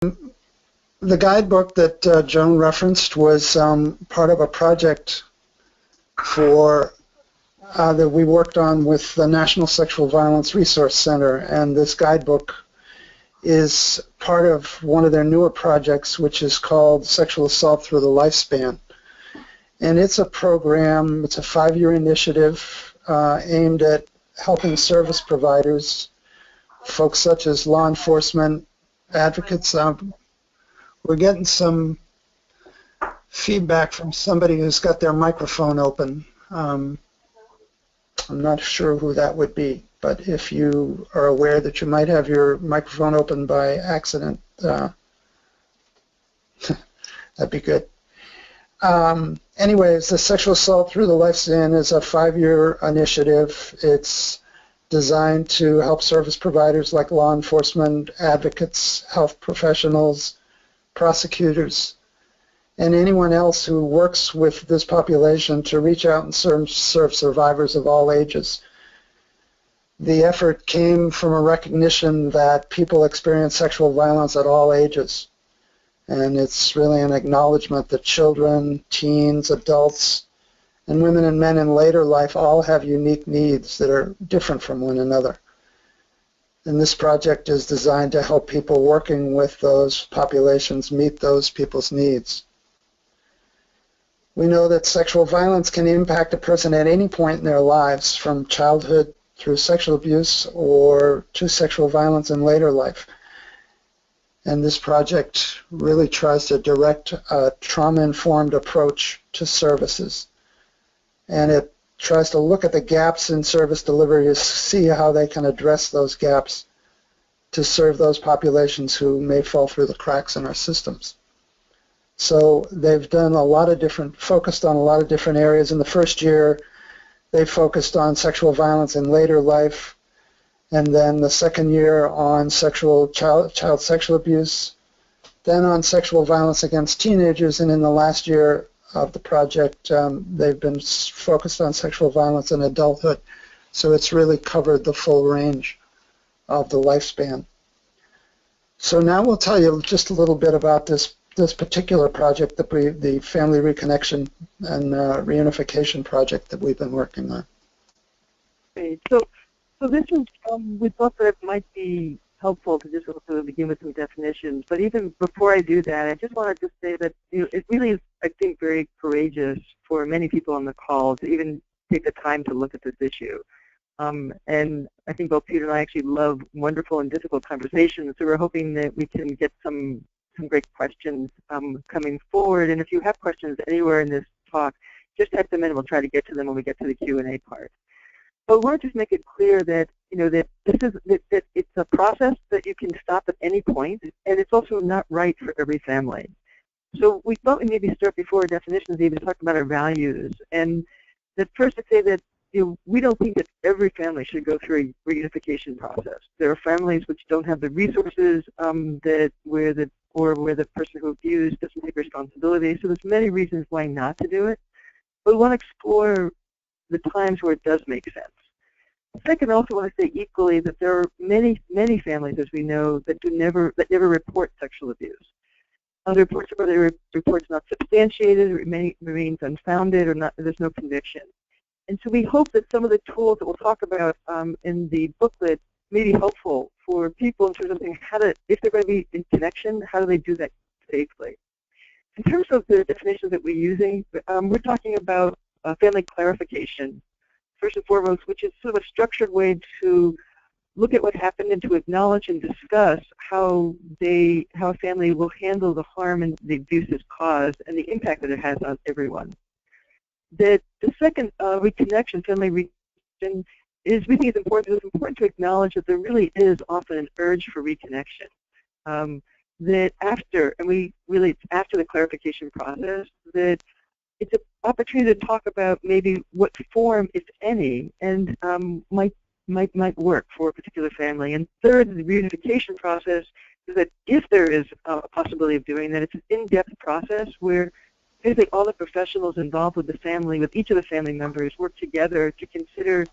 The guidebook that Joan referenced was part of a project that we worked on with the National Sexual Violence Resource Center, and this guidebook is part of one of their newer projects, which is called Sexual Assault Through the Lifespan. And it's a program, it's a 5-year initiative aimed at helping service providers, folks such as law enforcement, advocates. We're getting some feedback from somebody who's got their microphone open. I'm not sure who that would be, but if you are aware that you might have your microphone open by accident, that'd be good. Anyways, the Sexual Assault Through the Lifespan is a 5-year initiative. It's designed to help service providers like law enforcement, advocates, health professionals, prosecutors, and anyone else who works with this population to reach out and serve survivors of all ages. The effort came from a recognition that people experience sexual violence at all ages. And it's really an acknowledgement that children, teens, adults, and women and men in later life all have unique needs that are different from one another. And this project is designed to help people working with those populations meet those people's needs. We know that sexual violence can impact a person at any point in their lives, from childhood through sexual abuse or to sexual violence in later life. And this project really tries to direct a trauma-informed approach to services. And it tries to look at the gaps in service delivery to see how they can address those gaps to serve those populations who may fall through the cracks in our systems. So they've done focused on a lot of different areas. In the first year, they focused on sexual violence in later life, and then the second year on child sexual abuse, then on sexual violence against teenagers, and in the last year of the project, they've been focused on sexual violence in adulthood. So it's really covered the full range of the lifespan. So now we'll tell you just a little bit about this particular project, the Family Reconnection and Reunification project that we've been working on. Great. So this is, we thought that it might be helpful to just sort of begin with some definitions. But even before I do that, I just wanted to say that it really is, I think, very courageous for many people on the call to even take the time to look at this issue. And I think both Peter and I actually love wonderful and difficult conversations. So we're hoping that we can get some great questions coming forward. And if you have questions anywhere in this talk, just type them in. We'll try to get to them when we get to the Q&A part. But we want to just make it clear that that it's a process that you can stop at any point, and it's also not right for every family. So we thought we'd maybe start before definitions, even talk about our values. And that first to say that we don't think that every family should go through a reunification process. There are families which don't have the resources where the person who abused doesn't take responsibility. So there's many reasons why not to do it. But we want to explore the times where it does make sense. Second, I also want to say equally that there are many, many families, as we know, that never report sexual abuse. The report's not substantiated, it remains unfounded, or there's no conviction. And so we hope that some of the tools that we'll talk about in the booklet may be helpful for people in terms of thinking if they're going to be in connection, how do they do that safely? In terms of the definitions that we're using, we're talking about family clarification, first and foremost, which is sort of a structured way to look at what happened and to acknowledge and discuss how a family will handle the harm and the abuse it's caused and the impact that it has on everyone. The second reconnection, family reconnection, is we think it's important to acknowledge that there really is often an urge for reconnection. That after the clarification process, that it's an opportunity to talk about maybe what form, if any, and might work for a particular family. And third, the reunification process is that if there is a possibility of doing that, it's an in-depth process where basically all the professionals involved with the family, with each of the family members, work together to consider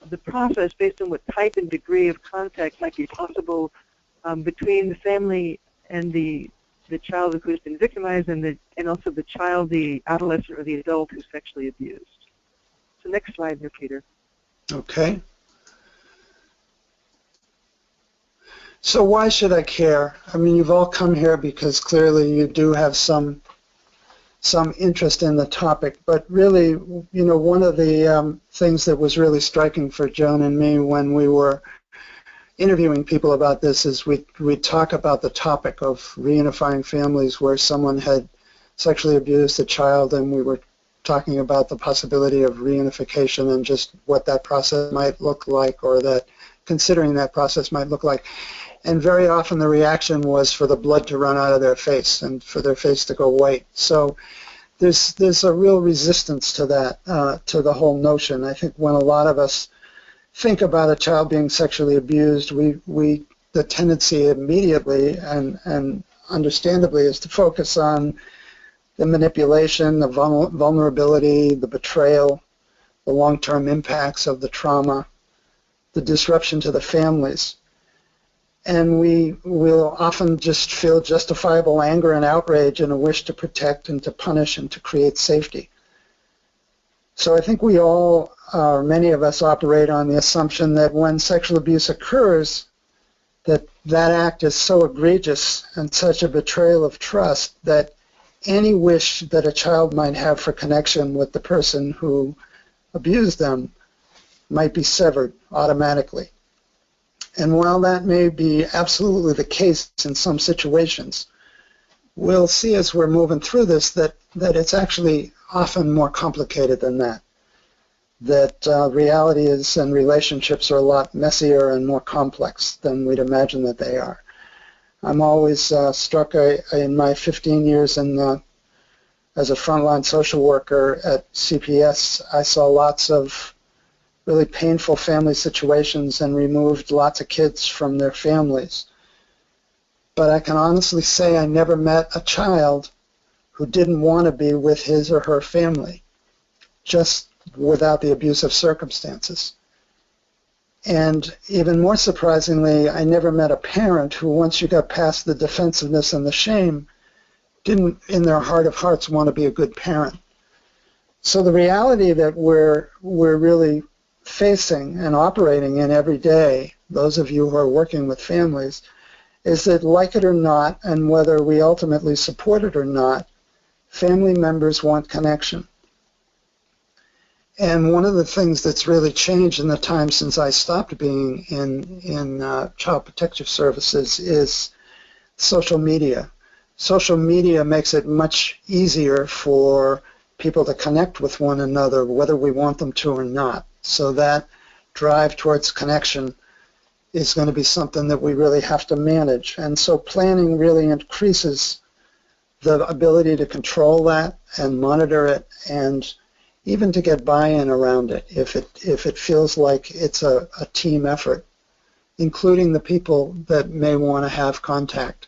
the process based on what type and degree of contact might be possible between the family and the child who's been victimized, and also the child, the adolescent or the adult who's sexually abused. So next slide there, Peter. Okay. So why should I care? I mean, you've all come here because clearly you do have some interest in the topic, but really, you know, one of the things that was really striking for Joan and me when we were interviewing people about this is we talk about the topic of reunifying families where someone had sexually abused a child, and we were talking about the possibility of reunification and just what that process might look like, or that considering that process might look like. And very often the reaction was for the blood to run out of their face and for their face to go white. So there's a real resistance to that, to the whole notion. I think when a lot of us think about a child being sexually abused, the tendency immediately and understandably is to focus on the manipulation, the vulnerability, the betrayal, the long-term impacts of the trauma, the disruption to the families. And we will often just feel justifiable anger and outrage and a wish to protect and to punish and to create safety. So I think we all, many of us, operate on the assumption that when sexual abuse occurs, that act is so egregious and such a betrayal of trust that any wish that a child might have for connection with the person who abused them might be severed automatically. And while that may be absolutely the case in some situations, we'll see as we're moving through this that it's actually often more complicated than that. That reality is and relationships are a lot messier and more complex than we'd imagine that they are. I'm always struck in my 15 years as a frontline social worker at CPS, I saw lots of really painful family situations and removed lots of kids from their families. But I can honestly say I never met a child who didn't want to be with his or her family, just without the abusive circumstances. And even more surprisingly, I never met a parent who, once you got past the defensiveness and the shame, didn't in their heart of hearts want to be a good parent. So the reality that we're really facing and operating in every day, those of you who are working with families, is that like it or not, and whether we ultimately support it or not, family members want connection. And one of the things that's really changed in the time since I stopped being in Child Protective Services is social media. Social media makes it much easier for people to connect with one another, whether we want them to or not. So that drive towards connection is going to be something that we really have to manage. And so planning really increases the ability to control that and monitor it, and even to get buy-in around it if it feels like it's a team effort, including the people that may want to have contact.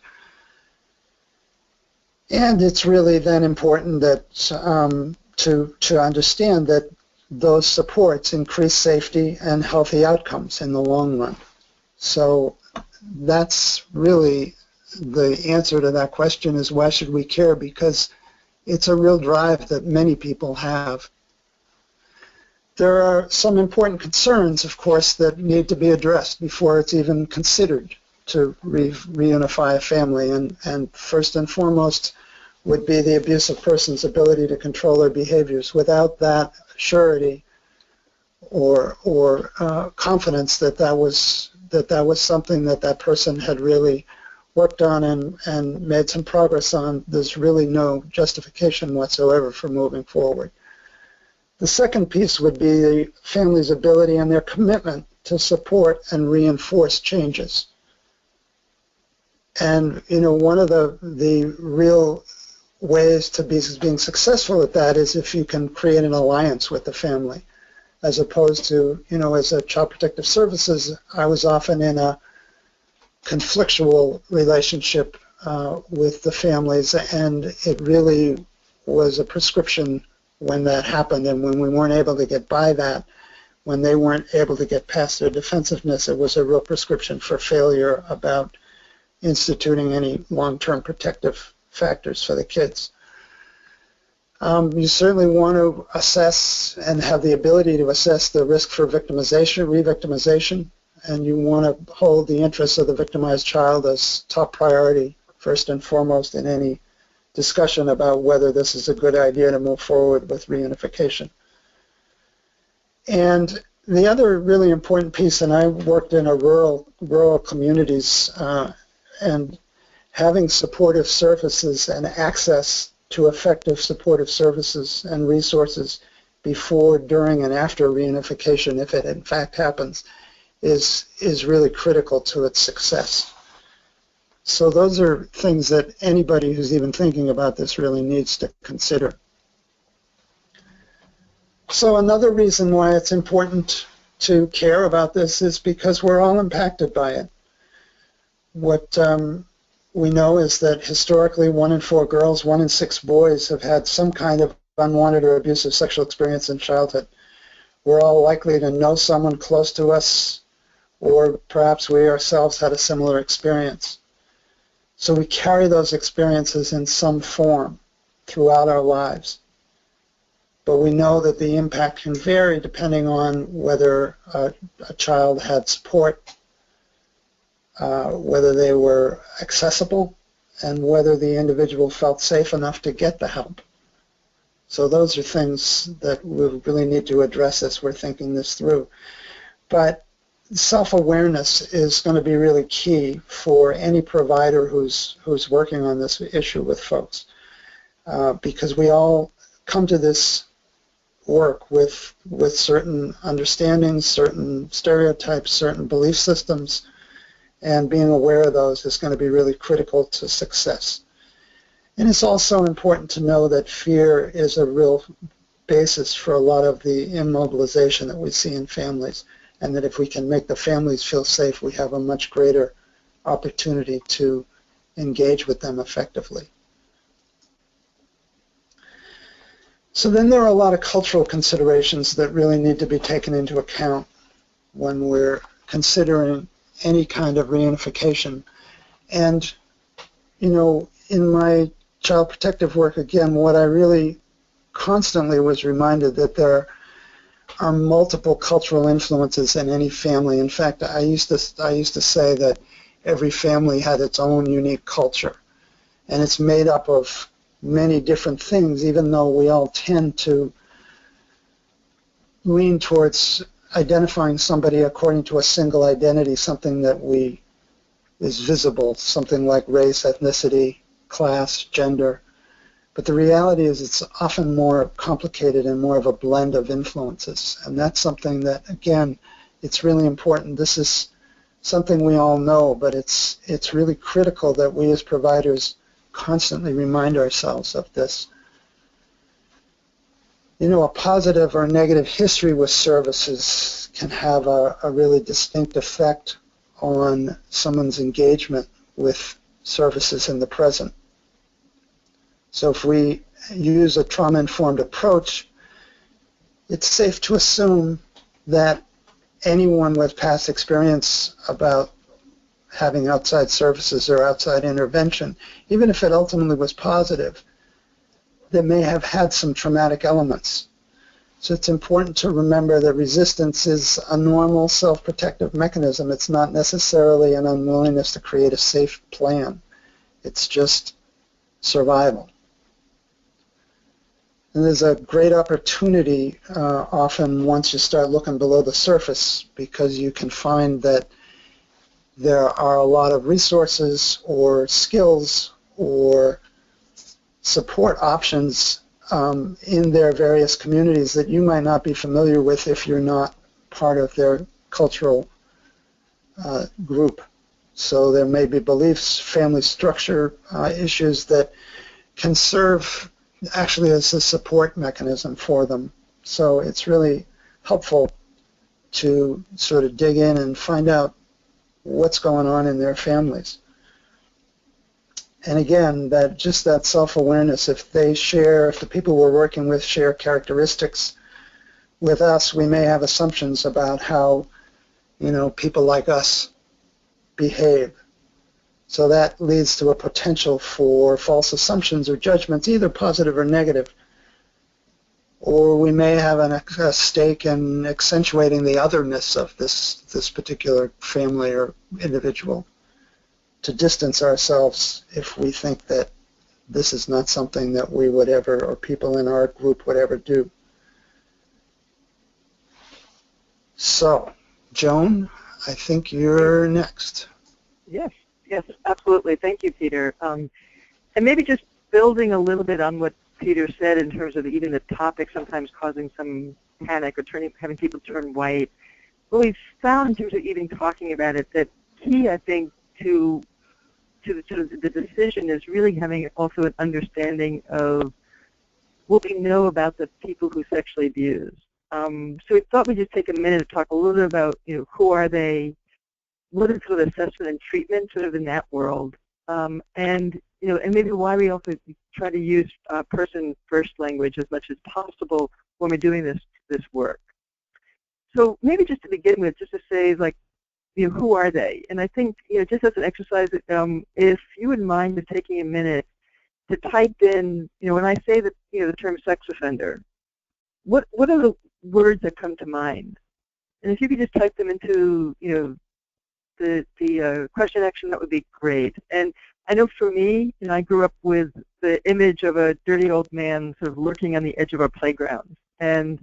And it's really then important that to understand that those supports increase safety and healthy outcomes in the long run. So that's really the answer to that question, is why should we care? Because it's a real drive that many people have. There are some important concerns, of course, that need to be addressed before it's even considered to reunify a family. And first and foremost would be the abusive person's ability to control their behaviors. Without that surety or confidence that was something that person had really worked on and made some progress on, there's really no justification whatsoever for moving forward. The second piece would be the family's ability and their commitment to support and reinforce changes. And one of the real ways to being successful at that is if you can create an alliance with the family, as opposed to, as a Child Protective Services, I was often in a conflictual relationship with the families, and it really was a prescription when that happened, and when we weren't able to get by that, when they weren't able to get past their defensiveness, it was a real prescription for failure about instituting any long-term protective factors for the kids. You certainly want to assess and have the ability to assess the risk for victimization, re-victimization, and you want to hold the interests of the victimized child as top priority, first and foremost, in any discussion about whether this is a good idea to move forward with reunification. And the other really important piece, and I worked in a rural communities, and having supportive services and access to effective supportive services and resources before, during, and after reunification, if it in fact happens, is really critical to its success. So those are things that anybody who's even thinking about this really needs to consider. So another reason why it's important to care about this is because we're all impacted by it. What we know is that historically 1 in 4 girls, 1 in 6 boys have had some kind of unwanted or abusive sexual experience in childhood. We're all likely to know someone close to us, or perhaps we ourselves had a similar experience. So we carry those experiences in some form throughout our lives. But we know that the impact can vary depending on whether a child had support, whether they were accessible, and whether the individual felt safe enough to get the help. So those are things that we really need to address as we're thinking this through. But self-awareness is going to be really key for any provider who's working on this issue with folks, because we all come to this work with certain understandings, certain stereotypes, certain belief systems, and being aware of those is going to be really critical to success. And it's also important to know that fear is a real basis for a lot of the immobilization that we see in families, and that if we can make the families feel safe, we have a much greater opportunity to engage with them effectively. So then there are a lot of cultural considerations that really need to be taken into account when we're considering any kind of reunification. And, you know, in my child protective work, again, what I really constantly was reminded that there are multiple cultural influences in any family. In fact, I used to say that every family had its own unique culture, and it's made up of many different things, even though we all tend to lean towards identifying somebody according to a single identity, something that is visible, something like race, ethnicity, class, gender. But the reality is it's often more complicated and more of a blend of influences. And that's something that, again, it's really important. This is something we all know, but it's really critical that we as providers constantly remind ourselves of this. You know, a positive or negative history with services can have a really distinct effect on someone's engagement with services in the present. So if we use a trauma-informed approach, it's safe to assume that anyone with past experience about having outside services or outside intervention, even if it ultimately was positive, they may have had some traumatic elements. So it's important to remember that resistance is a normal self-protective mechanism. It's not necessarily an unwillingness to create a safe plan. It's just survival. And there's a great opportunity often once you start looking below the surface, because you can find that there are a lot of resources or skills or support options in their various communities that you might not be familiar with if you're not part of their cultural group. So there may be beliefs, family structure issues that can serve actually as a support mechanism for them. So it's really helpful to sort of dig in and find out what's going on in their families. And again, that self-awareness, if the people we're working with share characteristics with us, we may have assumptions about how, people like us behave. So that leads to a potential for false assumptions or judgments, either positive or negative. Or we may have a stake in accentuating the otherness of this particular family or individual, to distance ourselves if we think that this is not something that we would ever, or people in our group would ever do. So, Joan, I think you're next. Yes, yes, absolutely. Thank you, Peter. And maybe just building a little bit on what Peter said in terms of even the topic sometimes causing some panic or having people turn white. What we've found in terms of even talking about it, that key, I think, to the decision is really having also an understanding of what we know about the people who sexually abuse. So we thought we'd just take a minute to talk a little bit about, who are they, what is sort of assessment and treatment sort of in that world, and maybe why we also try to use person-first language as much as possible when we're doing this work. So maybe just to begin with, just to say, like, who are they? And I think, just as an exercise, if you wouldn't mind just taking a minute to type in, when I say that, the term sex offender, what are the words that come to mind? And if you could just type them into, the question action, that would be great. And I know for me, I grew up with the image of a dirty old man sort of lurking on the edge of our playground. And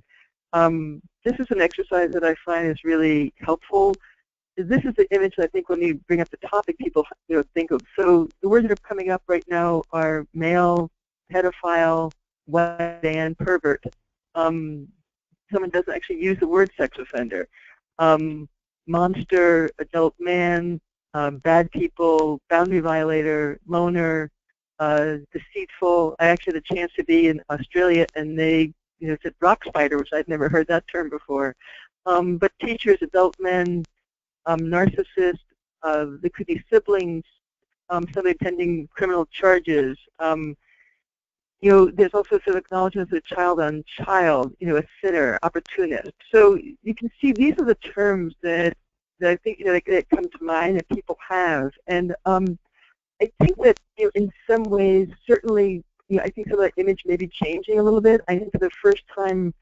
this is an exercise that I find is really helpful. This is the image that I think when you bring up the topic, people think of. So the words that are coming up right now are male, pedophile, white man, pervert. Someone doesn't actually use the word sex offender. Monster, adult man, bad people, boundary violator, loner, deceitful. I actually had a chance to be in Australia, and they said rock spider, which I'd never heard that term before. But teachers, adult men, narcissist, there could be siblings, somebody pending criminal charges. There's also sort of acknowledgments of child on child, a sinner, opportunist. So you can see these are the terms that I think that come to mind that people have. And I think that in some ways, certainly, I think some of that image may be changing a little bit. I think for the first time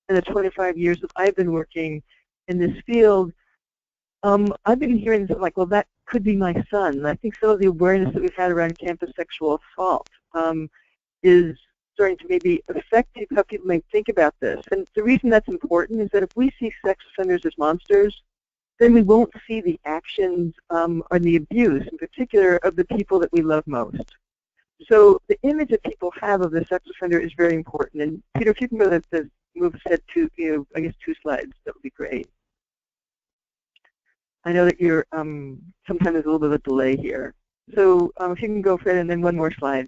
in the 25 years that I've been working in this field, I've been hearing something like, well, that could be my son. And I think some of the awareness that we've had around campus sexual assault is starting to maybe affect how people may think about this. And the reason that's important is that if we see sex offenders as monsters, then we won't see the actions or the abuse, in particular, of the people that we love most. So the image that people have of the sex offender is very important. And Peter, if you can go to move ahead to, I guess 2 slides, that would be great. I know that you're, sometimes there's a little bit of a delay here. So if you can go ahead and then 1 more slide.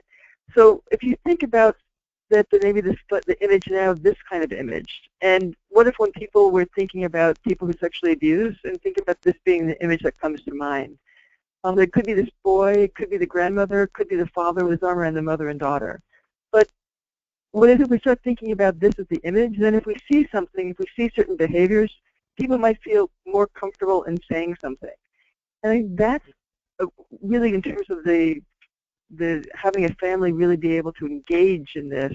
So if you think about that, maybe the image now, this kind of image, and what if when people were thinking about people who sexually abuse, and think about this being the image that comes to mind? It could be this boy, it could be the grandmother, it could be the father with his arm around the mother and daughter. But what if we start thinking about this as the image, then if we see something, if we see certain behaviors, people might feel more comfortable in saying something. And I think that's really, in terms of the having a family really be able to engage in this,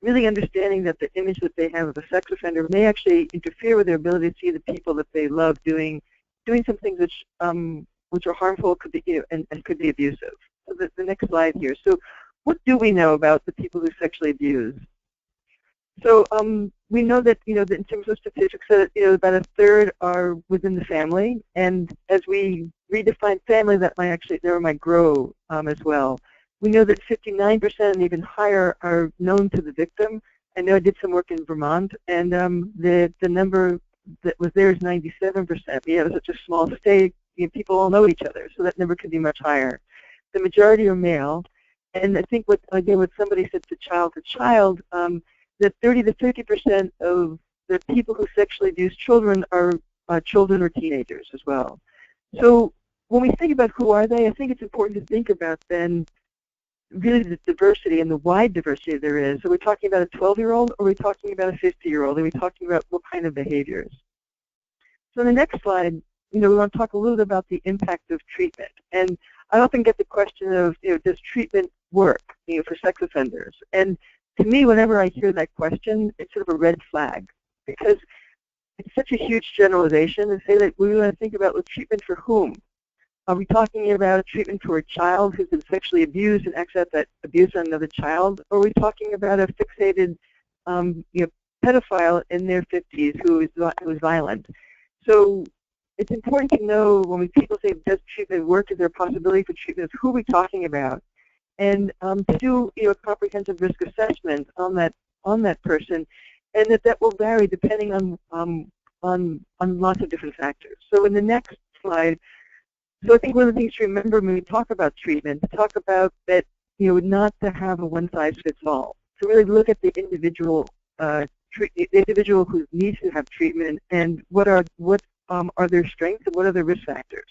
really understanding that the image that they have of a sex offender may actually interfere with their ability to see the people that they love doing some things which are harmful, could be and could be abusive. So the next slide here. So what do we know about the people who sexually abuse? So we know that that in terms of statistics, that about 1/3 are within the family, and as we redefine family, that might grow as well. We know that 59% and even higher are known to the victim. I know I did some work in Vermont, and the number that was there is 97%. We have such a small state, people all know each other, so that number could be much higher. The majority are male, and I think what somebody said to child, that 30 to 50% of the people who sexually abuse children are children or teenagers as well. So when we think about who are they, I think it's important to think about then really the diversity and the wide diversity there is. So we're talking about a 12-year-old, or we're talking about a 50-year-old, and we're talking about what kind of behaviors. So in the next slide, we want to talk a little bit about the impact of treatment. And I often get the question of, does treatment work, for sex offenders? And to me, whenever I hear that question, it's sort of a red flag, because it's such a huge generalization to say that we want to think about treatment for whom. Are we talking about treatment for a child who's been sexually abused and acts out that abuse on another child? Or are we talking about a fixated pedophile in their 50s who is violent? So it's important to know when people say, does treatment work, is there a possibility for treatment, who are we talking about? And to do a comprehensive risk assessment on that person, and that will vary depending on lots of different factors. So in the next slide, so I think one of the things to remember when we talk about treatment, to talk about that, not to have a one-size-fits-all. To really look at the individual who needs to have treatment, and what are their strengths and what are their risk factors.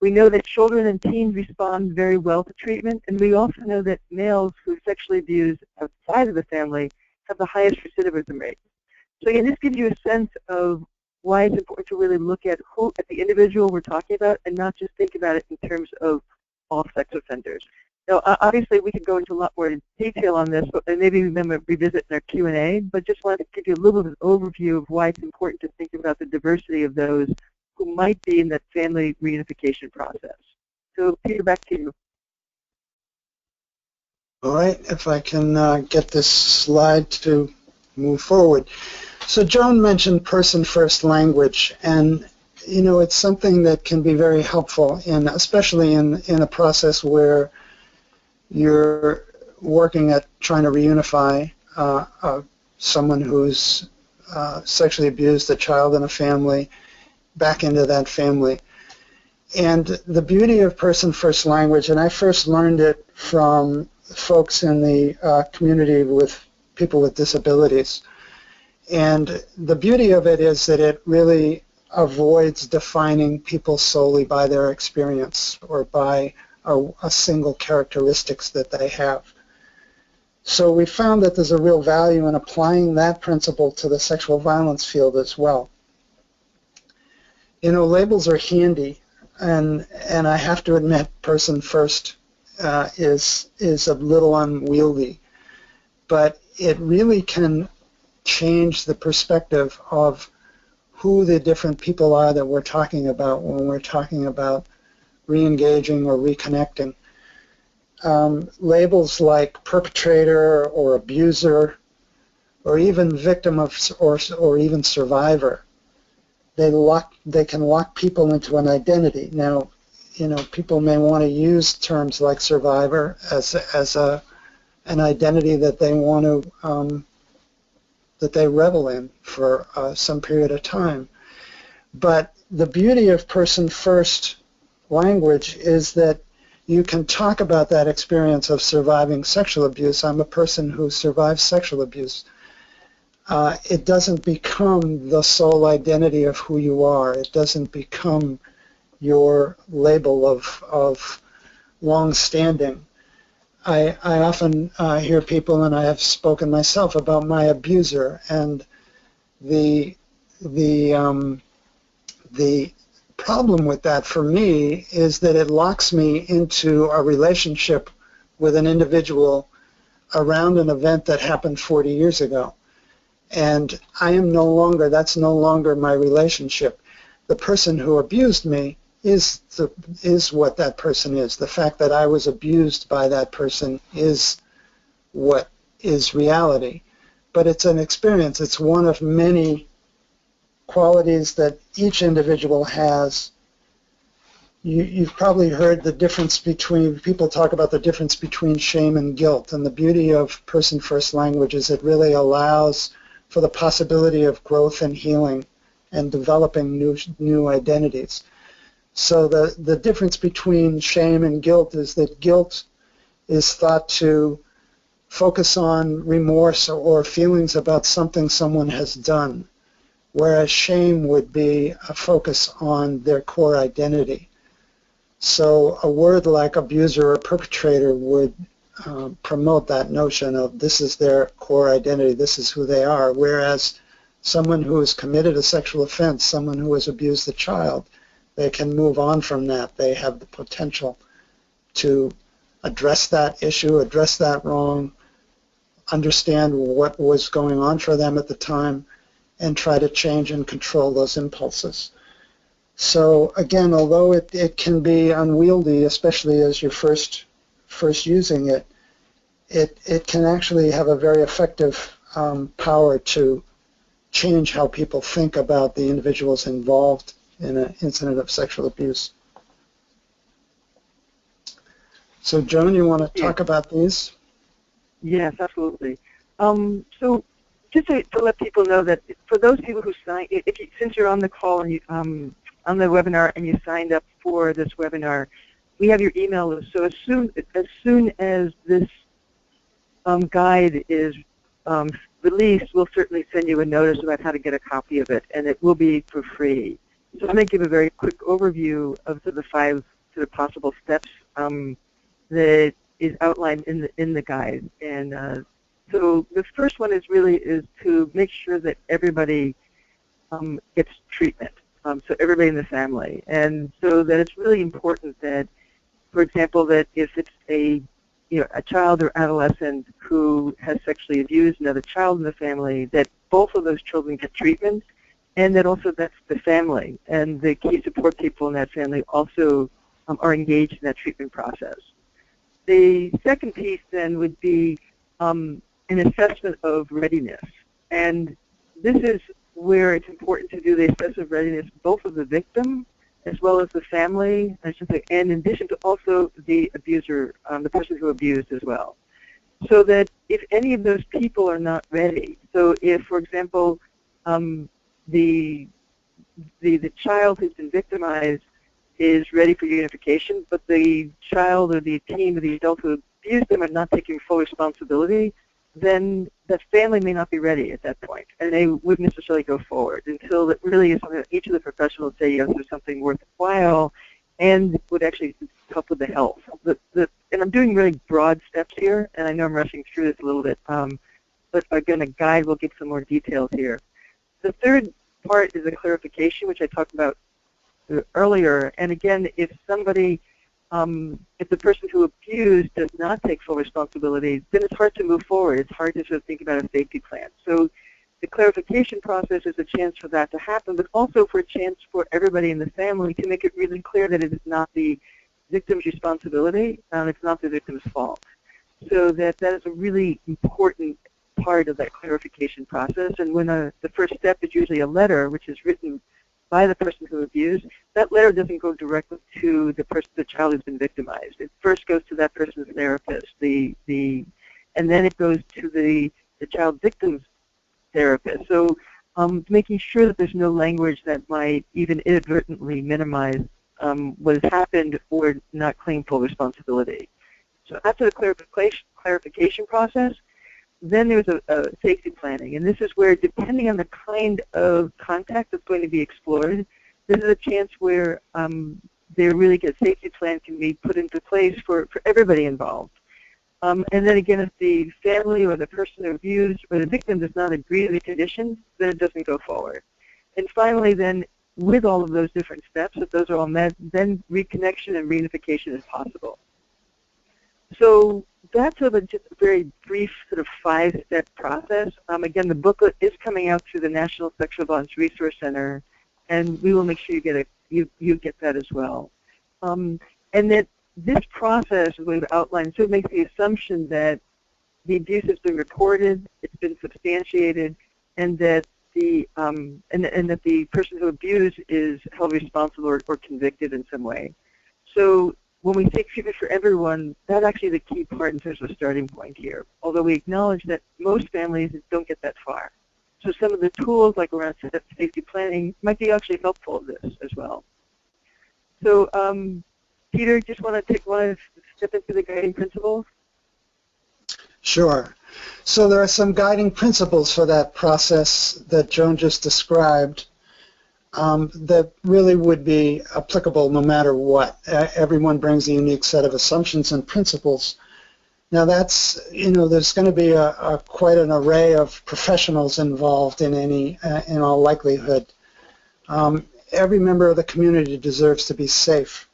We know that children and teens respond very well to treatment, and we also know that males who are sexually abused outside of the family have the highest recidivism rate. So again, this gives you a sense of why it's important to really look at the individual we're talking about, and not just think about it in terms of all sex offenders. Now, obviously, we could go into a lot more detail on this, and maybe we may revisit in our Q&A, but just wanted to give you a little bit of an overview of why it's important to think about the diversity of those who might be in that family reunification process. So, Peter, back to you. All right, if I can get this slide to move forward. So Joan mentioned person-first language, and it's something that can be very helpful, especially in a process where you're working at trying to reunify someone who's sexually abused a child in a family back into that family. And the beauty of person-first language, and I first learned it from folks in the community with people with disabilities. And the beauty of it is that it really avoids defining people solely by their experience or by a single characteristics that they have. So we found that there's a real value in applying that principle to the sexual violence field as well. Labels are handy, and I have to admit, person first is a little unwieldy, but it really can change the perspective of who the different people are that we're talking about when we're talking about re-engaging or reconnecting. Labels like perpetrator or abuser or even victim of or even survivor, they can lock people into an identity. Now, people may want to use terms like survivor as an identity that they want to that they revel in for some period of time. But the beauty of person-first language is that you can talk about that experience of surviving sexual abuse. I'm a person who survived sexual abuse. It doesn't become the sole identity of who you are. It doesn't become your label of long-standing. I often hear people, and I have spoken myself about my abuser, and the problem with that for me is that it locks me into a relationship with an individual around an event that happened 40 years ago. And that's no longer my relationship. The person who abused me is what that person is. The fact that I was abused by that person is what is reality. But it's an experience. It's one of many qualities that each individual has. You've probably heard the difference between, people talk about the difference between shame and guilt. And the beauty of person-first language is it really allows for the possibility of growth and healing and developing new identities. So the difference between shame and guilt is that guilt is thought to focus on remorse or feelings about something someone has done, whereas shame would be a focus on their core identity. So a word like abuser or perpetrator would promote that notion of this is their core identity, this is who they are, whereas someone who has committed a sexual offense, someone who has abused a child, they can move on from that. They have the potential to address that issue, address that wrong, understand what was going on for them at the time, and try to change and control those impulses. So again, although it can be unwieldy, especially as you're first using it, it can actually have a very effective power to change how people think about the individuals involved in an incident of sexual abuse. So Joan, you want to talk about these? Yes, absolutely. So just to let people know that for those people who sign, since you're on the call and you, on the webinar and you signed up for this webinar, we have your email list. So as soon as this guide is released, we'll certainly send you a notice about how to get a copy of it, and it will be for free. So I'm going to give a very quick overview of the 5 sort of possible steps that is outlined in the guide. And so the first one is to make sure that everybody gets treatment. So everybody in the family, and so that it's really important that, for example, that if it's a child or adolescent who has sexually abused another child in the family, that both of those children get treatment, and that also that's the family and the key support people in that family also are engaged in that treatment process. The second piece then would be an assessment of readiness, and this is where it's important to do the assessment of readiness both of the victim as well as the family, and in addition to also the abuser, the person who abused as well. So that if any of those people are not ready, so if, for example, the child who's been victimized is ready for reunification, but the child or the teen or the adult who abused them are not taking full responsibility, then the family may not be ready at that point, and they wouldn't necessarily go forward until it really is something that each of the professionals say, yes, there's something worthwhile, and would actually help with the health. And I'm doing really broad steps here, and I know I'm rushing through this a little bit, but again, a guide will give some more details here. The third part is a clarification, which I talked about earlier, and again, if somebody if the person who abused does not take full responsibility, then it's hard to move forward. It's hard to sort of think about a safety plan. So the clarification process is a chance for that to happen, but also for a chance for everybody in the family to make it really clear that it is not the victim's responsibility, it's not the victim's fault. So that is a really important part of that clarification process. And when the first step is usually a letter, which is written by the person who abused, that letter doesn't go directly to the child who's been victimized. It first goes to that person's therapist, and then it goes to the child victim's therapist. So making sure that there's no language that might even inadvertently minimize what has happened or not claim full responsibility. So after the clarification process, then there's a safety planning, and this is where, depending on the kind of contact that's going to be explored, this is a chance where there really a safety plan can be put into place for everybody involved. And then again, if the family or the person abused or the victim does not agree to the conditions, then it doesn't go forward. And finally, then, with all of those different steps, if those are all met, then reconnection and reunification is possible. So that's sort of just a very brief sort of 5-step process. Again, the booklet is coming out through the National Sexual Violence Resource Center, and we will make sure you get that as well. And that this process is going to outline, so it makes the assumption that the abuse has been reported, it's been substantiated, and that the person who abused is held responsible or convicted in some way. So when we say treatment for everyone, that's actually the key part in terms of a starting point here, although we acknowledge that most families don't get that far. So some of the tools, like around safety planning, might be actually helpful in this as well. So, Peter, just want to step into the guiding principles? Sure. So there are some guiding principles for that process that Joan just described. That really would be applicable no matter what. Everyone brings a unique set of assumptions and principles. Now that's, there's going to be quite an array of professionals involved in all likelihood. Every member of the community deserves to be safe.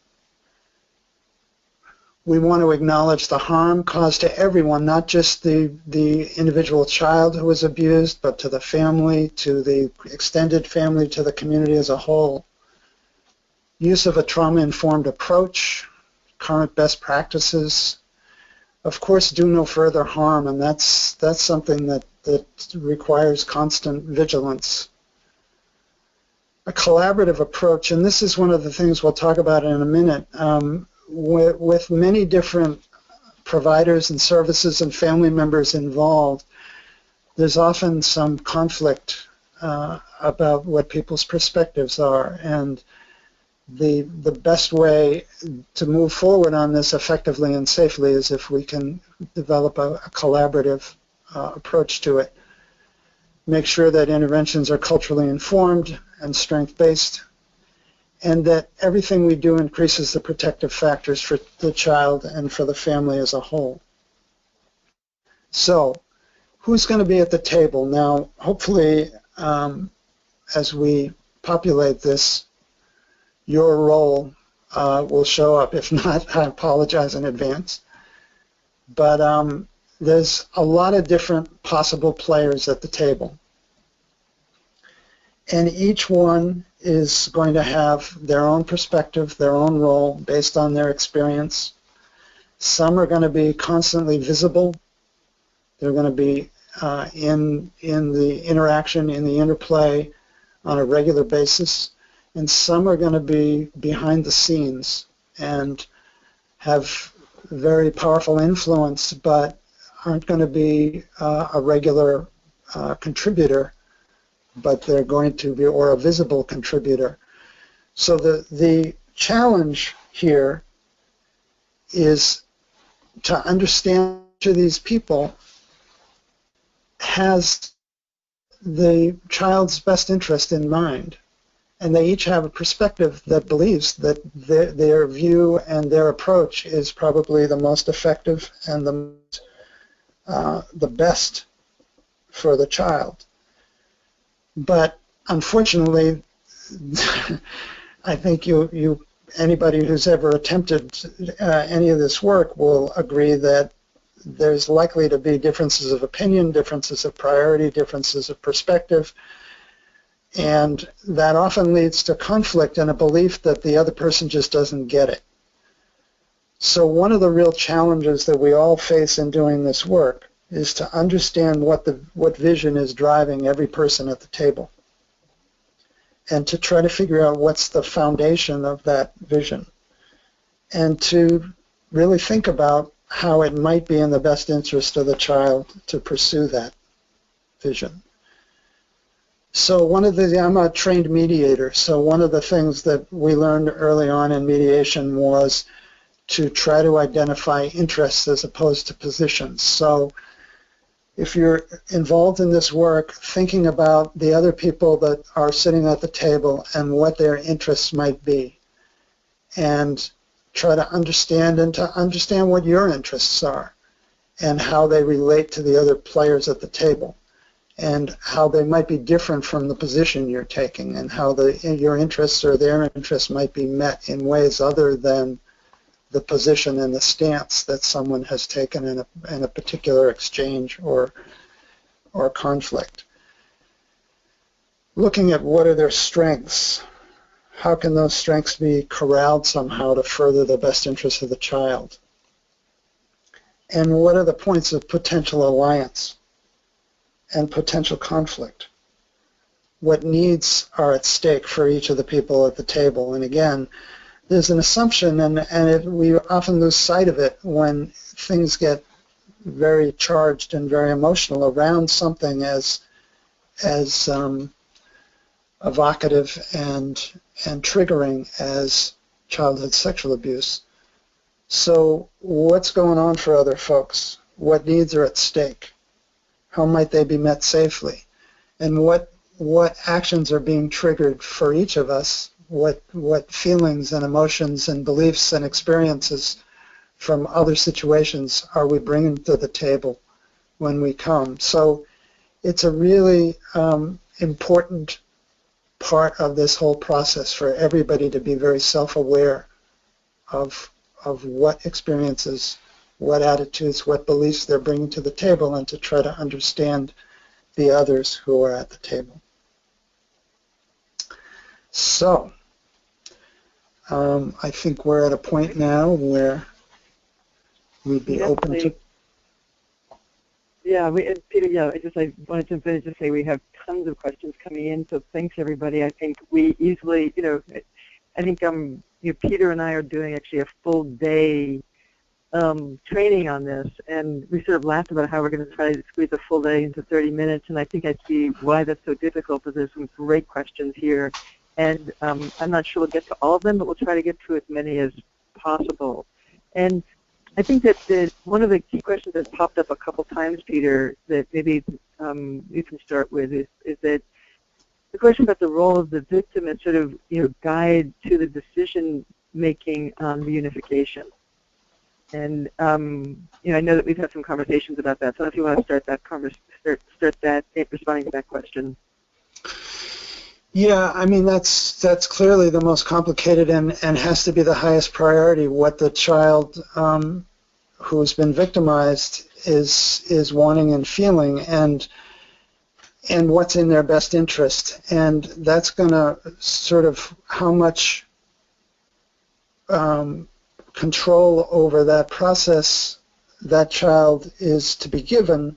We want to acknowledge the harm caused to everyone, not just the individual child who was abused, but to the family, to the extended family, to the community as a whole. Use of a trauma-informed approach, current best practices. Of course, do no further harm, and that's something that requires constant vigilance. A collaborative approach, and this is one of the things we'll talk about in a minute, with many different providers and services and family members involved, there's often some conflict about what people's perspectives are, and the best way to move forward on this effectively and safely is if we can develop a collaborative approach to it. Make sure that interventions are culturally informed and strength-based, and that everything we do increases the protective factors for the child and for the family as a whole. So, who's going to be at the table? Now, hopefully, as we populate this, your role will show up. If not, I apologize in advance. But there's a lot of different possible players at the table. And each one is going to have their own perspective, their own role based on their experience. Some are going to be constantly visible. They're going to be in the interaction, in the interplay on a regular basis. And some are going to be behind the scenes and have very powerful influence, but aren't going to be a regular contributor, but they're going to be, or a visible contributor. So the challenge here is to understand each of these people has the child's best interest in mind. And they each have a perspective that believes that their view and their approach is probably the most effective and the best for the child. But unfortunately, I think anybody who's ever attempted any of this work will agree that there's likely to be differences of opinion, differences of priority, differences of perspective, and that often leads to conflict and a belief that the other person just doesn't get it. So one of the real challenges that we all face in doing this work is to understand what vision is driving every person at the table, and to try to figure out what's the foundation of that vision, and to really think about how it might be in the best interest of the child to pursue that vision. So I'm a trained mediator, so one of the things that we learned early on in mediation was to try to identify interests as opposed to positions. So if you're involved in this work, thinking about the other people that are sitting at the table and what their interests might be, and try to understand what your interests are and how they relate to the other players at the table, and how they might be different from the position you're taking, and how your interests or their interests might be met in ways other than the position and the stance that someone has taken in a particular exchange or conflict. Looking at what are their strengths, how can those strengths be corralled somehow to further the best interests of the child? And what are the points of potential alliance and potential conflict? What needs are at stake for each of the people at the table? And again, there's an assumption, and we often lose sight of it when things get very charged and very emotional around something as evocative and triggering as childhood sexual abuse. So what's going on for other folks? What needs are at stake? How might they be met safely? And what actions are being triggered for each of us? What feelings and emotions and beliefs and experiences from other situations are we bringing to the table when we come? So it's a really important part of this whole process for everybody to be very self-aware of of what experiences, what attitudes, what beliefs they're bringing to the table, and to try to understand the others who are at the table. So, I think we're at a point now where we'd be open to... Yeah, Peter, I wanted to finish to say we have tons of questions coming in, so thanks everybody. I think we easily, I think Peter and I are doing actually a full day training on this, and we sort of laughed about how we're going to try to squeeze a full day into 30 minutes, and I think I see why that's so difficult, because there's some great questions here, and I'm not sure we'll get to all of them, but we'll try to get to as many as possible. And I think that one of the key questions that's popped up a couple times, Peter, that maybe you can start with is that the question about the role of the victim as sort of guide to the decision making on reunification. And I know that we've had some conversations about that. So if you want to start that responding to that question. Yeah, I mean that's clearly the most complicated and has to be the highest priority. What the child who's been victimized is wanting and feeling, and what's in their best interest, and that's going to sort of how much control over that process that child is to be given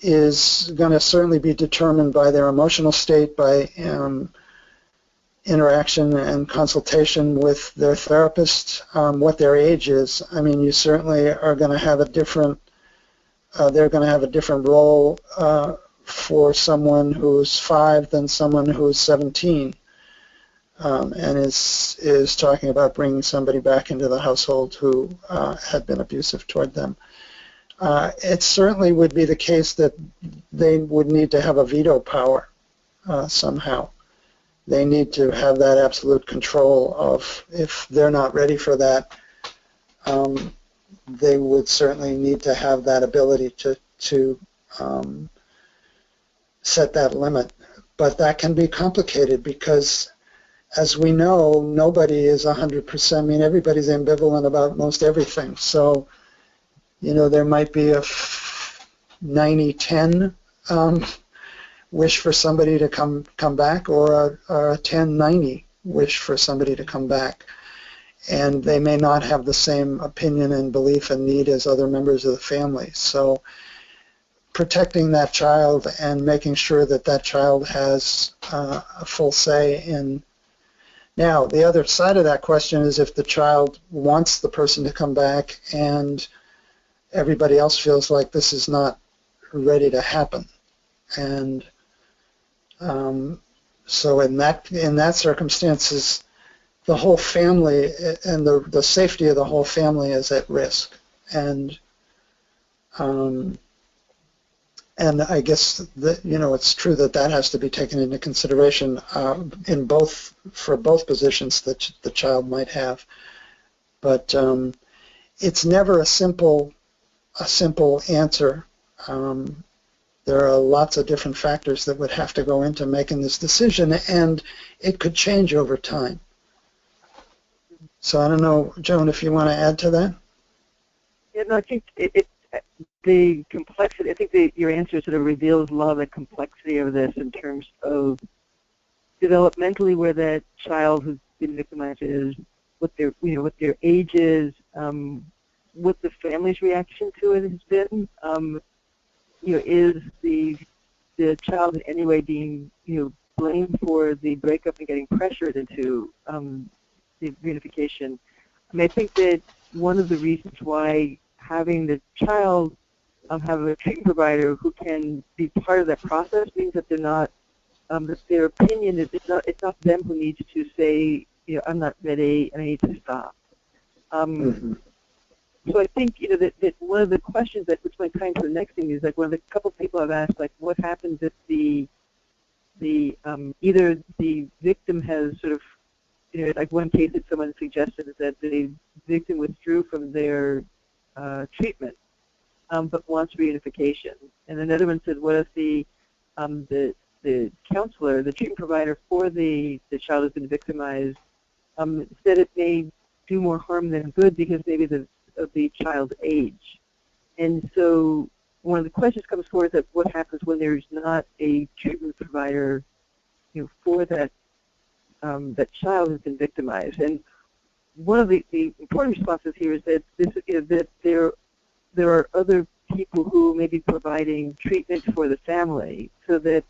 is going to certainly be determined by their emotional state, by interaction and consultation with their therapist, what their age is. I mean, you certainly are going to have a different, they're going to have a different role for someone who's 5 than someone who's 17, and is talking about bringing somebody back into the household who had been abusive toward them. It certainly would be the case that they would need to have a veto power somehow. They need to have that absolute control of, if they're not ready for that, they would certainly need to have that ability to set that limit. But that can be complicated because, as we know, nobody is 100%. I mean, everybody's ambivalent about most everything. So, there might be a 90-10 wish for somebody to come back, or a 10-90 wish for somebody to come back. And they may not have the same opinion and belief and need as other members of the family. So protecting that child and making sure that that child has a full say in. Now, the other side of that question is if the child wants the person to come back and everybody else feels like this is not ready to happen. And so in that circumstances, the whole family and the safety of the whole family is at risk. And I guess that, it's true that has to be taken into consideration for both positions that the child might have. But it's never a simple answer. There are lots of different factors that would have to go into making this decision, and it could change over time. So I don't know, Joan, if you want to add to that? Yeah, no, I think the complexity, I think your answer sort of reveals a lot of the complexity of this in terms of developmentally where that child who's been victimized is, what their age is, what the family's reaction to it has been. Is the child in any way being blamed for the breakup and getting pressured into the reunification? I mean, I think that one of the reasons why having the child have a treatment provider who can be part of that process means that they're not, that their opinion is it's not them who needs to say, I'm not ready and I need to stop. So I think that one of the questions which might tie into the next thing is one of the couple of people I've asked, what happens if the either the victim has sort of one case that someone suggested is that the victim withdrew from their treatment but wants reunification, and another one said, what if the counselor, the treatment provider for the child who's been victimized, said it may do more harm than good because maybe of the child's age. And so one of the questions comes forward that what happens when there's not a treatment provider, for that that child has been victimized. And one of the important responses here is that that there are other people who may be providing treatment for the family, so that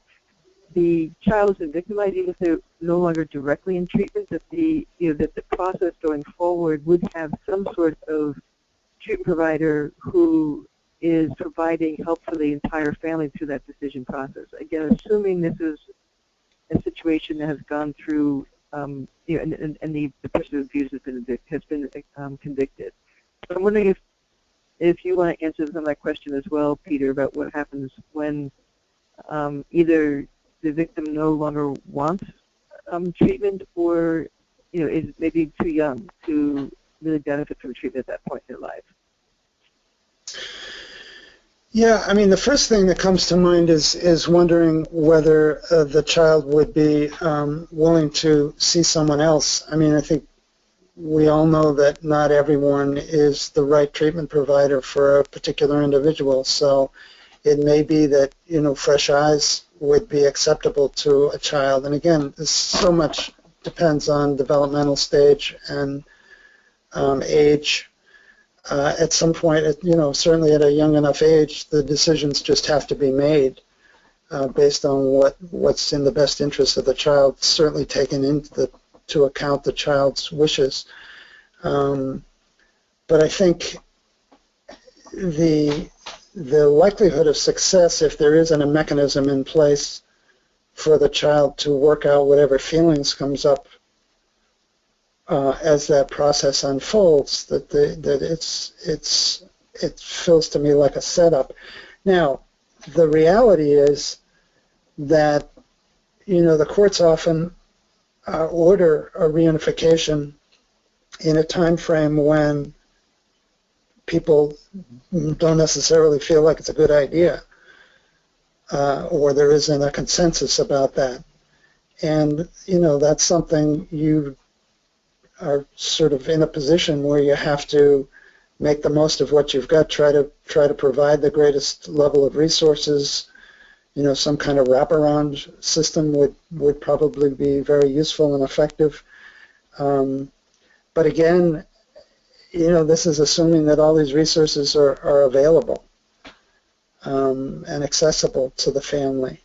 the child has been victimized, even if they're no longer directly in treatment, that the process going forward would have some sort of treatment provider who is providing help for the entire family through that decision process. Again, assuming this is a situation that has gone through, and the person who abused has been convicted. So I'm wondering if you want to answer some of that question as well, Peter, about what happens when either the victim no longer wants treatment, or is maybe too young to really benefit from treatment at that point in their life. Yeah, I mean, the first thing that comes to mind is wondering whether the child would be willing to see someone else. I mean, I think we all know that not everyone is the right treatment provider for a particular individual, so it may be that, fresh eyes would be acceptable to a child. And again, so much depends on developmental stage and age. At some point, certainly at a young enough age, the decisions just have to be made based on what's in the best interest of the child, certainly taking into account the child's wishes. But I think the likelihood of success, if there isn't a mechanism in place for the child to work out whatever feelings comes up as that process unfolds, that it feels to me like a setup. Now, the reality is that the courts often order a reunification in a time frame when people don't necessarily feel like it's a good idea, or there isn't a consensus about that. And that's something you are sort of in a position where you have to make the most of what you've got, try to provide the greatest level of resources. Some kind of wraparound system would probably be very useful and effective. But again, this is assuming that all these resources are available and accessible to the family.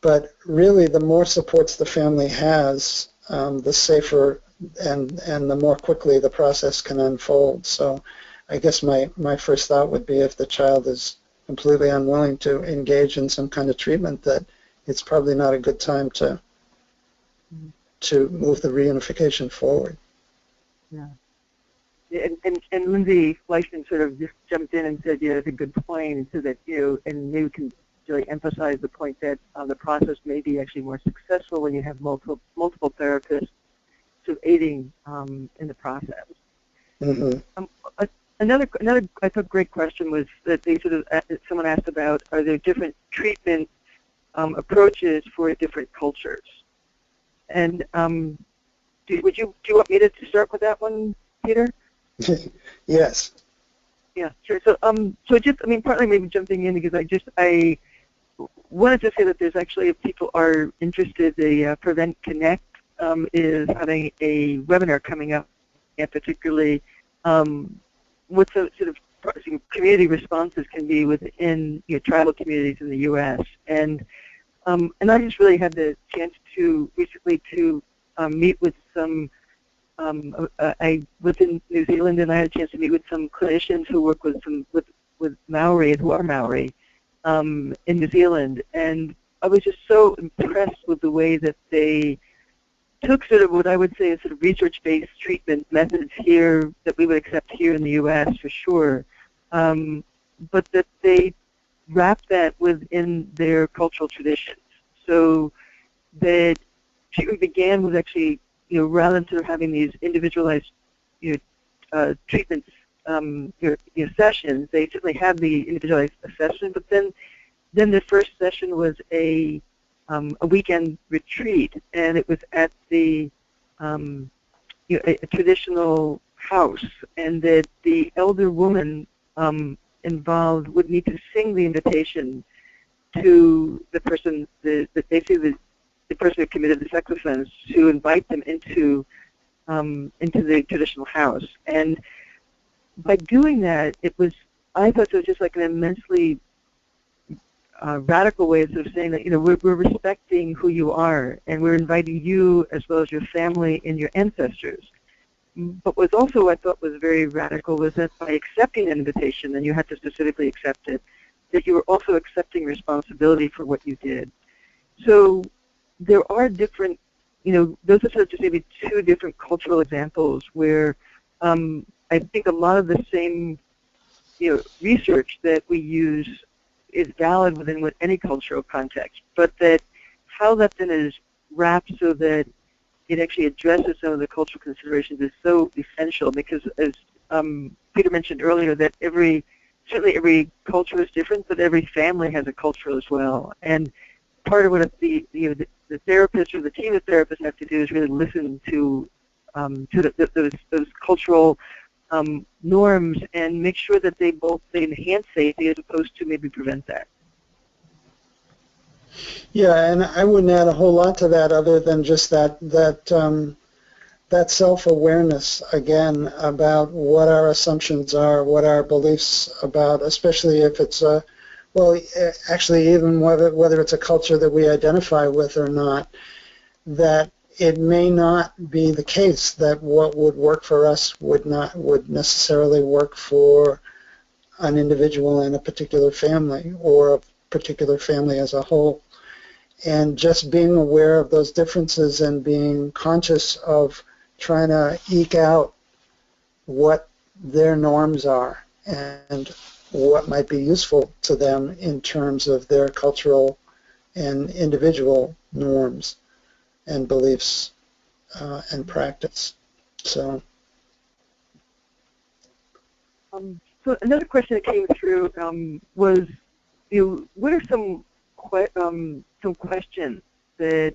But really, the more supports the family has, the safer and the more quickly the process can unfold. So I guess my first thought would be, if the child is completely unwilling to engage in some kind of treatment, that it's probably not a good time to move the reunification forward. Yeah. And Lindsay Fleischman sort of just jumped in and said, it's a good point, and so that and maybe we can really emphasize the point that the process may be actually more successful when you have multiple therapists sort of aiding in the process. Mm-hmm. Another I thought great question was that they someone asked about, are there different treatment approaches for different cultures? And do you want me to start with that one, Peter? Yes. Yeah, sure. So partly maybe jumping in because I wanted to say that there's actually, if people are interested, the Prevent Connect is having a webinar coming up, and particularly what the sort of community responses can be within tribal communities in the U.S. And I just really had the chance to recently meet with some. Within New Zealand, and I had a chance to meet with some clinicians who work with Maori, who are Maori, in New Zealand, and I was just so impressed with the way that they took sort of what I would say is sort of research-based treatment methods here that we would accept here in the U.S. for sure, but that they wrapped that within their cultural traditions. So that treatment began with actually, rather than sort of having these individualized, treatments, sessions, they certainly had the individualized session, but then the first session was a weekend retreat, and it was at the a traditional house, and that the elder woman involved would need to sing the invitation to the person, basically the person who committed the sex offense, to invite them into the traditional house. And by doing that, I thought it was just like an immensely radical way of sort of saying that, we're respecting who you are, and we're inviting you as well as your family and your ancestors. But what also I thought was very radical was that by accepting an invitation, and you had to specifically accept it, that you were also accepting responsibility for what you did. So there are different, those are sort of just maybe two different cultural examples where I think a lot of the same, research that we use is valid within any cultural context, but that how that then is wrapped so that it actually addresses some of the cultural considerations is so essential, because as Peter mentioned earlier, that certainly every culture is different, but every family has a culture as well. And part of what the therapist or the team of therapists have to do is really listen to those cultural norms and make sure that they enhance safety as opposed to maybe prevent that. Yeah, and I wouldn't add a whole lot to that other than just that self-awareness, again, about what our assumptions are, what our beliefs about, especially if it's actually even whether it's a culture that we identify with or not, that it may not be the case that what would work for us would necessarily work for an individual in a particular family or a particular family as a whole. And just being aware of those differences and being conscious of trying to eke out what their norms are and what might be useful to them in terms of their cultural and individual norms and beliefs and practice. So another question that came through was, what are some questions that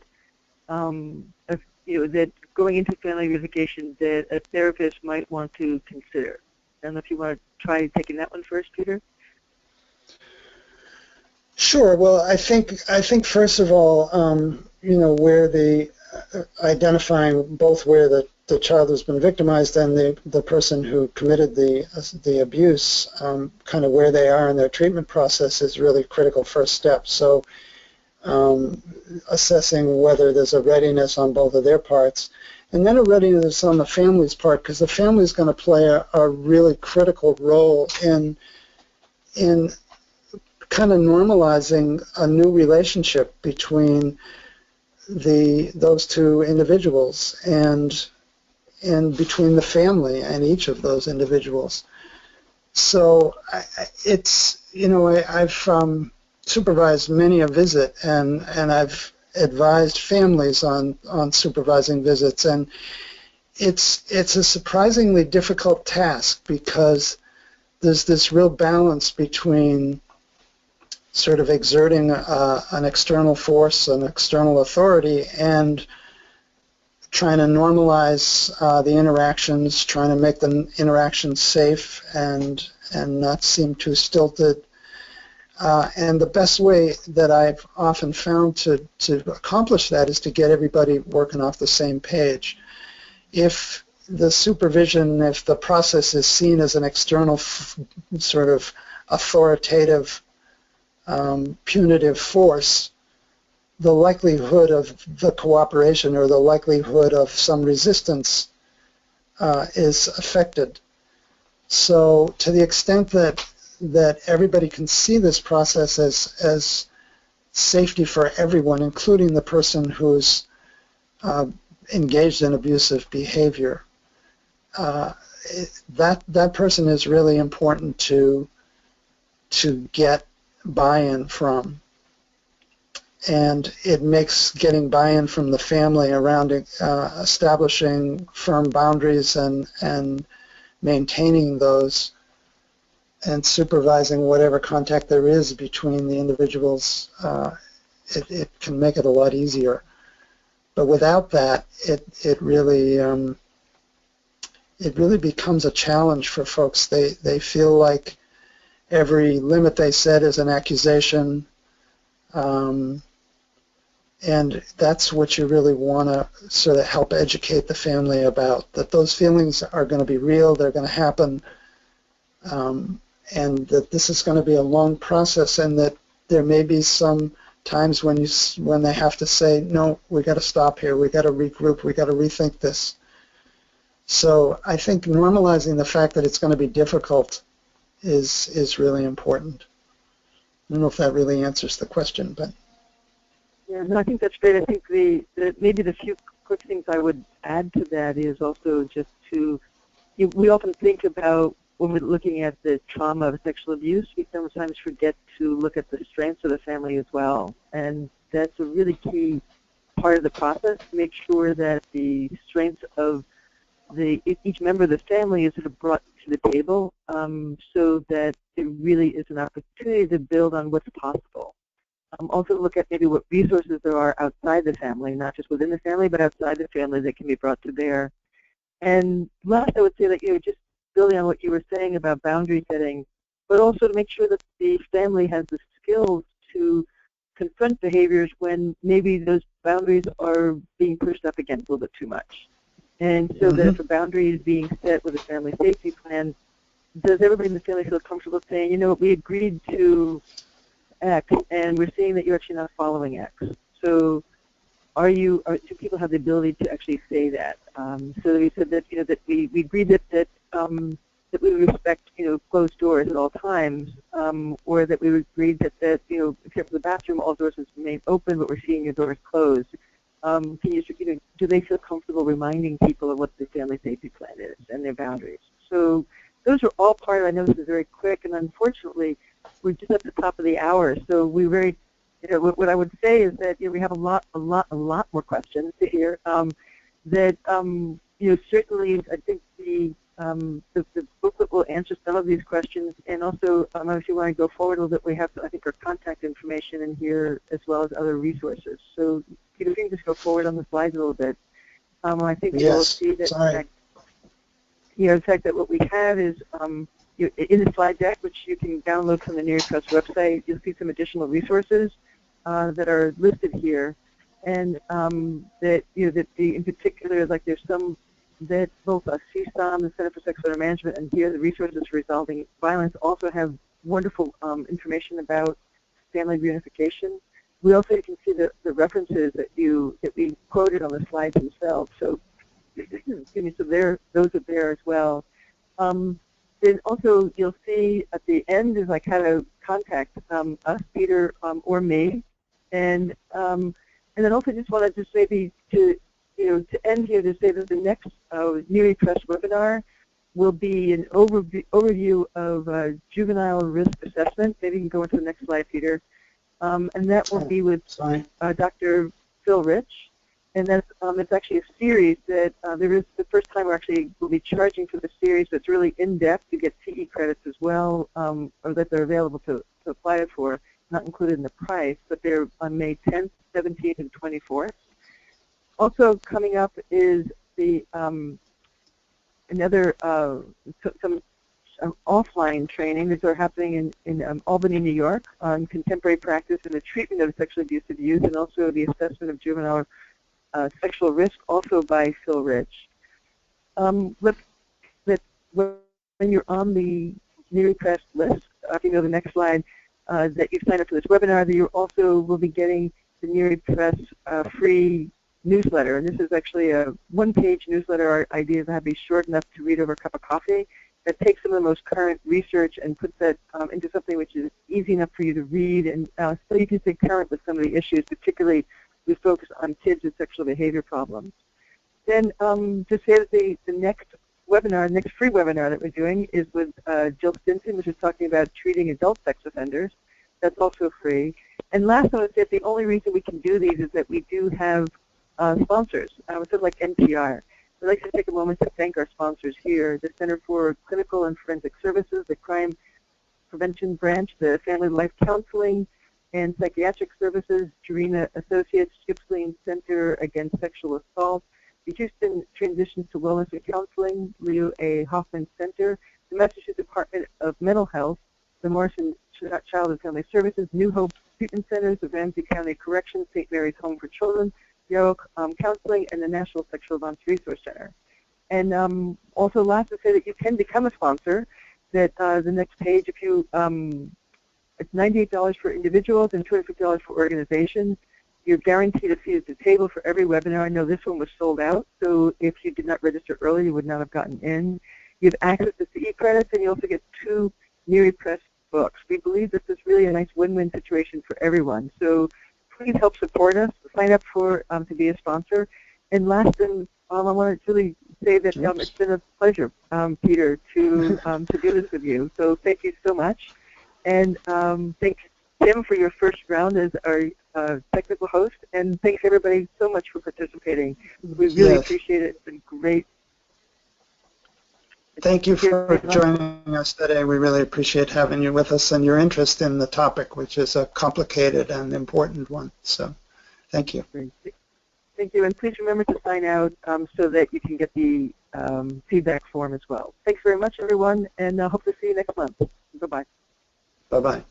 that going into family reunification that a therapist might want to consider? I don't know if you want to try taking that one first, Peter. Sure. Well, I think first of all, where the identifying both where the child has been victimized and the person who committed the abuse, kind of where they are in their treatment process is really a critical first step. So assessing whether there's a readiness on both of their parts, and then a readiness on the family's part, because the family is going to play a really critical role in kind of normalizing a new relationship between those two individuals and between the family and each of those individuals. So I've supervised many a visit, and I've advised families on supervising visits, and it's a surprisingly difficult task because there's this real balance between sort of exerting an external force, an external authority, and trying to normalize the interactions, trying to make the interactions safe and not seem too stilted. And the best way that I've often found to accomplish that is to get everybody working off the same page. If the supervision, if the process is seen as an external sort of authoritative, punitive force, the likelihood of the cooperation or the likelihood of some resistance is affected. So to the extent that everybody can see this process as safety for everyone, including the person who's engaged in abusive behavior, that person is really important to get buy-in from. And it makes getting buy-in from the family around establishing firm boundaries and maintaining those and supervising whatever contact there is between the individuals, it can make it a lot easier. But without that, it really it really becomes a challenge for folks. They feel like every limit they set is an accusation, and that's what you really want to sort of help educate the family about, that those feelings are going to be real, they're going to happen, and that this is going to be a long process, and that there may be some times when they have to say, no, we got to stop here, we got to regroup, we got to rethink this. So I think normalizing the fact that it's going to be difficult is really important. I don't know if that really answers the question, but yeah, no, I think that's great. I think maybe the few quick things I would add to that is also just we often think about when we're looking at the trauma of sexual abuse, we sometimes forget to look at the strengths of the family as well, and that's a really key part of the process. Make sure that the strengths of each member of the family is sort of brought to the table, so that it really is an opportunity to build on what's possible. Also look at maybe what resources there are outside the family, not just within the family, but outside the family that can be brought to bear. And last, I would say that, just building on what you were saying about boundary setting, but also to make sure that the family has the skills to confront behaviors when maybe those boundaries are being pushed up against a little bit too much. And so that if a boundary is being set with a family safety plan, does everybody in the family feel comfortable saying, we agreed to X, and we're seeing that you're actually not following X. So do people have the ability to actually say that? So that we said that, that we agreed that we respect, closed doors at all times, or that we agreed that except for the bathroom, all doors remain open, but we're seeing your doors closed. Do they feel comfortable reminding people of what the family safety plan is and their boundaries? So those are all part of, I know this is very quick, and unfortunately, we're just at the top of the hour. So we very, what I would say is that we have a lot more questions to hear. Certainly, I think the booklet will answer some of these questions, and also if you want to go forward a little bit, we have, I think, our contact information in here as well as other resources. So Peter, if you can just go forward on the slides a little bit. I think you'll see that. In fact, that what we have is in the slide deck, which you can download from the Neary Press website, you'll see some additional resources that are listed here, and in particular, like there's some that both CSOM, the Center for Sex Offender Management, and here the Resources for Resolving Violence also have wonderful information about family reunification. We also can see the references that we quoted on the slides themselves. So, excuse me, so those are there as well. Then also you'll see at the end is like how to contact us, Peter, or me, and then also just wanted to maybe to end here to say that the next Neary Press webinar will be an overview of juvenile risk assessment. Maybe you can go into the next slide, Peter. And that will be with Dr. Phil Rich. And that's it's actually a series that there is the first time we'll be charging for the series, but it's really in-depth. You get CE credits as well, or that they're available to apply for, not included in the price, but they're on May 10th, 17th, and 24th. Also coming up is the some offline training. These are happening in Albany, New York, on contemporary practice in the treatment of sexually abusive youth, and also the assessment of juvenile sexual risk, also by Phil Rich. When you're on the Neary Press list, if you go to the next slide, that you've signed up for this webinar, that you also will be getting the Neary Press free newsletter. And this is actually a one-page newsletter. Our idea is to be short enough to read over a cup of coffee, that takes some of the most current research and puts that into something which is easy enough for you to read, and so you can stay current with some of the issues, particularly we focus on kids with sexual behavior problems. Then to say that the next free webinar that we're doing is with Jill Stinson, which is talking about treating adult sex offenders. That's also free. And last, I would say that the only reason we can do these is that we do have sponsors, sort of like NPR. I'd like to take a moment to thank our sponsors here, the Center for Clinical and Forensic Services, the Crime Prevention Branch, the Family Life Counseling and Psychiatric Services, Jarena Associates, Gippsland Center Against Sexual Assault, the Houston Transition to Wellness and Counseling, Leo A. Hoffman Center, the Massachusetts Department of Mental Health, the Morrison Child and Family Services, New Hope Treatment Centers, the Ramsey County Corrections, St. Mary's Home for Children, Yarrow Counseling, and the National Sexual Violence Resource Center. And also last to say that you can become a sponsor, that the next page, if you, it's $98 for individuals and $250 for organizations. You're guaranteed a seat at the table for every webinar. I know this one was sold out, so if you did not register early, you would not have gotten in. You have access to CE credits, and you also get 2 newly pressed books. We believe this is really a nice win-win situation for everyone. So please help support us. Sign up for to be a sponsor. And last, I want to really say that it's been a pleasure, Peter, to do this with you. So thank you so much. And thanks, Tim, for your first round as our technical host. And thanks, everybody, so much for participating. We really appreciate it. It's been great. Thank you for joining us today. We really appreciate having you with us and your interest in the topic, which is a complicated and important one. So thank you. Thank you. And please remember to sign out so that you can get the feedback form as well. Thanks very much, everyone, and I hope to see you next month. Bye-bye. Bye-bye.